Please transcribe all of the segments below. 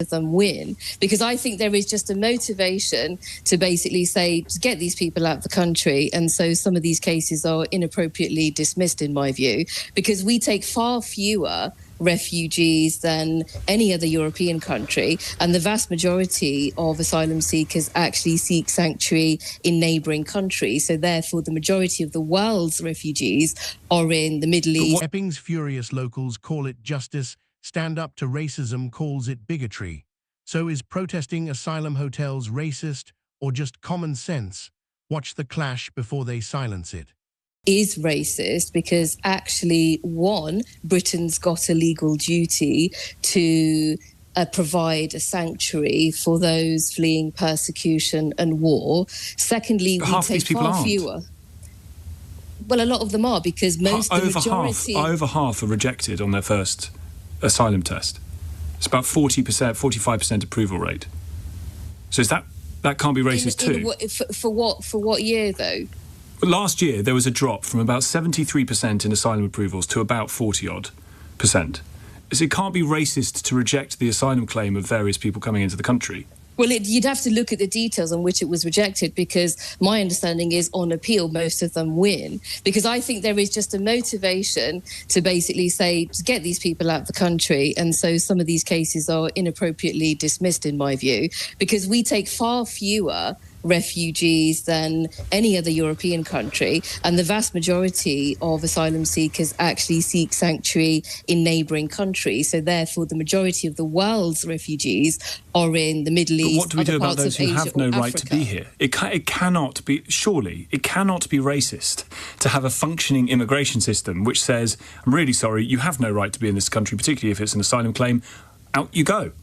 them win, because I think there is just a motivation to basically say, to get these people out of the country. And so some of these cases are inappropriately dismissed, in my view, because we take far fewer refugees than any other European country, and the vast majority of asylum seekers actually seek sanctuary in neighbouring countries. So therefore, the majority of the world's refugees are in the Middle East. Epping's furious locals call it justice. Stand Up to Racism calls it bigotry. So is protesting asylum hotels racist or just common sense? Watch the clash before they silence it. Is racist because actually, one, Britain's got a legal duty to provide a sanctuary for those fleeing persecution and war. Secondly, we take far fewer. Well, a lot of them are, because most of the majority... Over half are rejected on their first asylum test. It's about 40%, 45% approval rate. So is that can't be racist too? For what year, though? Last year, there was a drop from about 73% in asylum approvals to about 40-odd%. So it can't be racist to reject the asylum claim of various people coming into the country. Well, you'd have to look at the details on which it was rejected, because my understanding is on appeal, most of them win. Because I think there is just a motivation to basically say, to get these people out of the country. And so some of these cases are inappropriately dismissed, in my view, because we take far fewer refugees than any other European country, and the vast majority of asylum seekers actually seek sanctuary in neighbouring countries. So therefore, the majority of the world's refugees are in the Middle East. But what do we do about those who have no right to be here? It cannot be, surely, it cannot be racist to have a functioning immigration system which says, I'm really sorry, you have no right to be in this country, particularly if it's an asylum claim, out you go.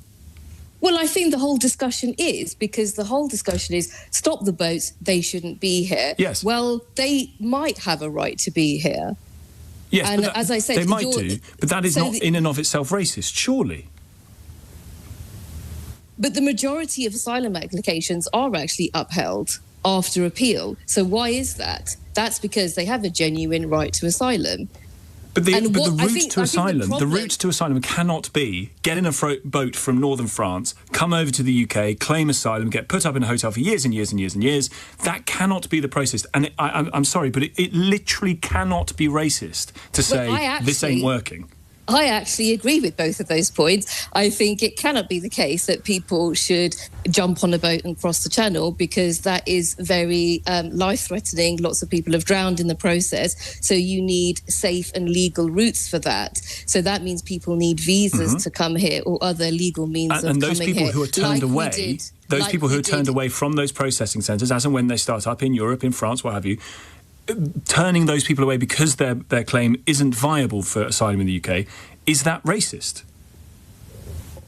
Well, I think the whole discussion is, because the whole discussion is, stop the boats, they shouldn't be here. Yes. Well, they might have a right to be here. Yes, and but as I said, they might do, but that is not in and of itself racist, surely. But the majority of asylum applications are actually upheld after appeal. So why is that? That's because they have a genuine right to asylum. But the route to asylum cannot be get in a boat from northern France, come over to the UK, claim asylum, get put up in a hotel for years and years and years and years. That cannot be the process. And I'm sorry, but it literally cannot be racist to say this ain't working. I actually agree with both of those points. I think it cannot be the case that people should jump on a boat and cross the channel, because that is very life-threatening. Lots of people have drowned in the process. So you need safe and legal routes for that. So that means people need visas to come here, or other legal means of coming here. And those people who are turned away, people who are turned away from those processing centres, as and when they start up in Europe, in France, what have you, turning those people away because their claim isn't viable for asylum in the UK, is that racist?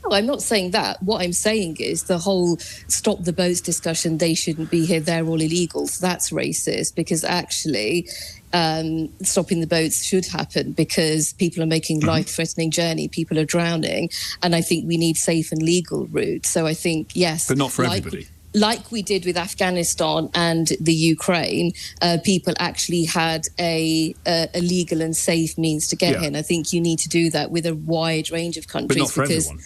No, I'm not saying that. What I'm saying is the whole stop the boats discussion, they shouldn't be here, they're all illegals. That's racist, because actually stopping the boats should happen, because people are making life-threatening journey, people are drowning, and I think we need safe and legal routes. So I think, yes. But not for everybody. Like we did with Afghanistan and the Ukraine, people actually had a legal and safe means to get here. And I think you need to do that with a wide range of countries. But not for everyone.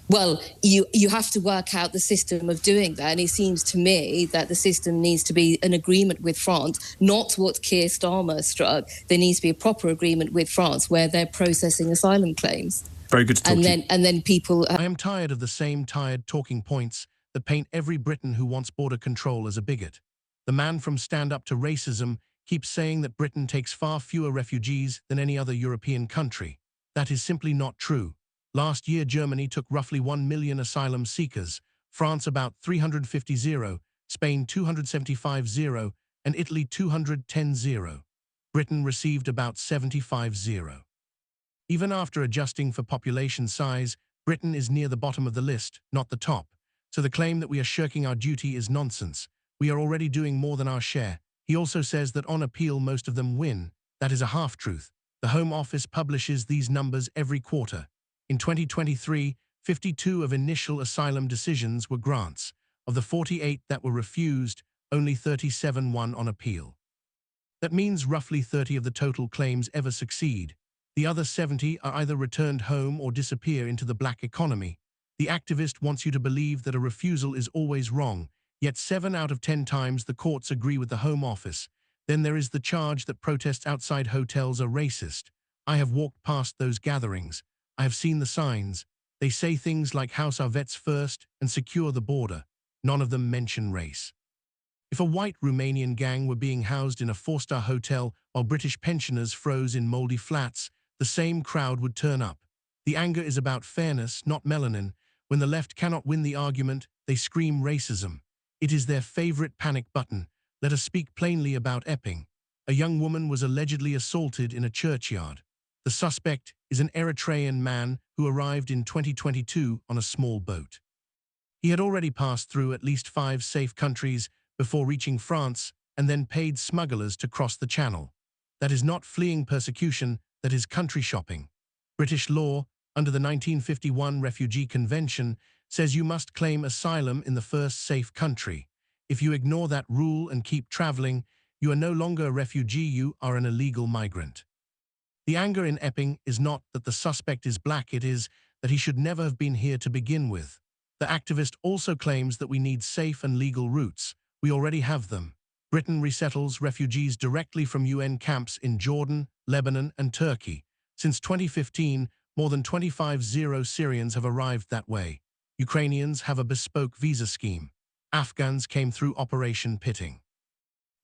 Well, you have to work out the system of doing that. And it seems to me that the system needs to be an agreement with France, not what Keir Starmer struck. There needs to be a proper agreement with France where they're processing asylum claims. Very good to talk to you. And then people... I am tired of the same tired talking points that paint every Briton who wants border control as a bigot. The man from Stand Up to Racism keeps saying that Britain takes far fewer refugees than any other European country. That is simply not true. Last year, Germany took roughly 1 million asylum seekers, France about 350,000, Spain 275,000, and Italy 210,000. Britain received about 75,000. Even after adjusting for population size, Britain is near the bottom of the list, not the top. So the claim that we are shirking our duty is nonsense. We are already doing more than our share. He also says that on appeal most of them win. That is a half-truth. The Home Office publishes these numbers every quarter. In 2023, 52 of initial asylum decisions were grants. Of the 48 that were refused, only 37 won on appeal. That means roughly 30 of the total claims ever succeed. The other 70 are either returned home or disappear into the black economy. The activist wants you to believe that a refusal is always wrong, yet 7 out of 10 times the courts agree with the Home Office. Then there is the charge that protests outside hotels are racist. I have walked past those gatherings. I have seen the signs. They say things like house our vets first and secure the border. None of them mention race. If a white Romanian gang were being housed in a 4-star hotel while British pensioners froze in mouldy flats, the same crowd would turn up. The anger is about fairness, not melanin. When the left cannot win the argument, they scream racism. It is their favorite panic button. Let us speak plainly about Epping. A young woman was allegedly assaulted in a churchyard. The suspect is an Eritrean man who arrived in 2022 on a small boat. He had already passed through at least 5 safe countries before reaching France and then paid smugglers to cross the channel. That is not fleeing persecution, that is country shopping. British law, under the 1951 Refugee Convention, says you must claim asylum in the first safe country. If you ignore that rule and keep traveling, you are no longer a refugee, you are an illegal migrant. The anger in Epping is not that the suspect is black, it is that he should never have been here to begin with. The activist also claims that we need safe and legal routes. We already have them. Britain resettles refugees directly from UN camps in Jordan, Lebanon, and Turkey. Since 2015, more than 25,000 Syrians have arrived that way. Ukrainians have a bespoke visa scheme. Afghans came through Operation Pitting.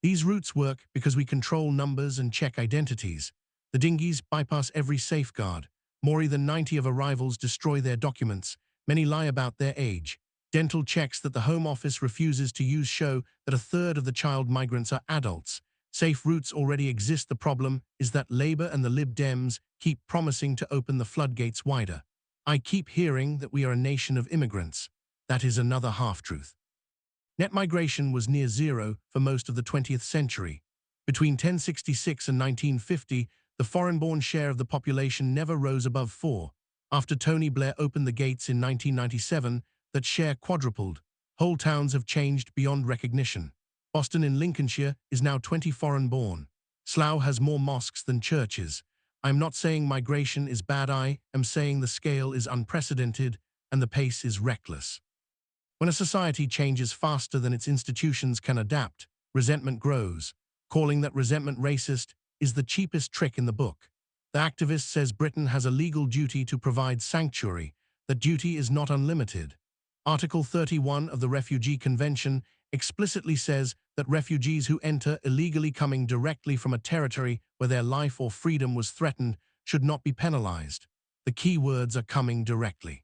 These routes work because we control numbers and check identities. The dinghies bypass every safeguard. More than 90 of arrivals destroy their documents. Many lie about their age. Dental checks that the Home Office refuses to use show that a third of the child migrants are adults. Safe routes already exist. The problem is that Labour and the Lib Dems keep promising to open the floodgates wider. I keep hearing that we are a nation of immigrants. That is another half-truth. Net migration was near zero for most of the 20th century. Between 1066 and 1950, the foreign-born share of the population never rose above 4. After Tony Blair opened the gates in 1997, that share quadrupled. Whole towns have changed beyond recognition. Boston in Lincolnshire is now 20 foreign-born. Slough has more mosques than churches. I'm not saying migration is bad, I am saying the scale is unprecedented and the pace is reckless. When a society changes faster than its institutions can adapt, resentment grows. Calling that resentment racist is the cheapest trick in the book. The activist says Britain has a legal duty to provide sanctuary. That duty is not unlimited. Article 31 of the Refugee Convention explicitly says that refugees who enter illegally coming directly from a territory where their life or freedom was threatened should not be penalized. The key words are coming directly.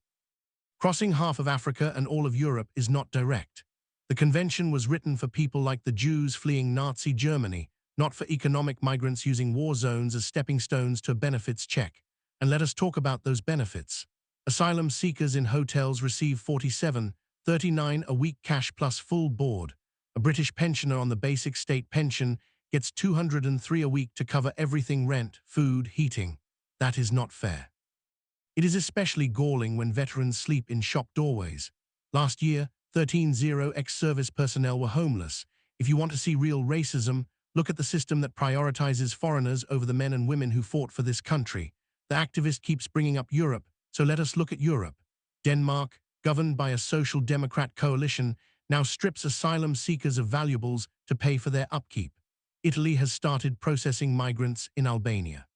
Crossing half of Africa and all of Europe is not direct. The convention was written for people like the Jews fleeing Nazi Germany, not for economic migrants using war zones as stepping stones to a benefits check. And let us talk about those benefits. Asylum seekers in hotels receive $47.39 a week cash plus full board. A British pensioner on the basic state pension gets $203 a week to cover everything: rent, food, heating. That is not fair. It is especially galling when veterans sleep in shop doorways. Last year, 13,000 ex-service personnel were homeless. If you want to see real racism, look at the system that prioritizes foreigners over the men and women who fought for this country. The activist keeps bringing up Europe, so let us look at Europe. Denmark, governed by a social democrat coalition, now strips asylum seekers of valuables to pay for their upkeep. Italy has started processing migrants in Albania.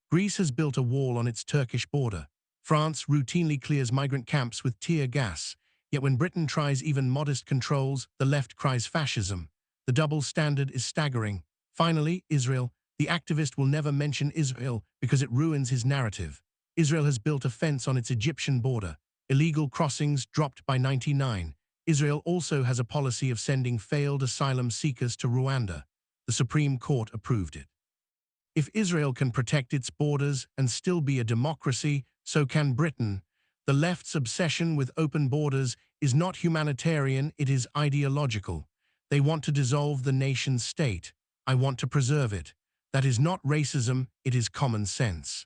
Greece has built a wall on its Turkish border. France routinely clears migrant camps with tear gas. Yet when Britain tries even modest controls, the left cries fascism. The double standard is staggering. Finally, Israel. The activist will never mention Israel because it ruins his narrative. Israel has built a fence on its Egyptian border. Illegal crossings dropped by 99. Israel also has a policy of sending failed asylum seekers to Rwanda. The Supreme Court approved it. If Israel can protect its borders and still be a democracy, so can Britain. The left's obsession with open borders is not humanitarian, it is ideological. They want to dissolve the nation state. I want to preserve it. That is not racism, it is common sense.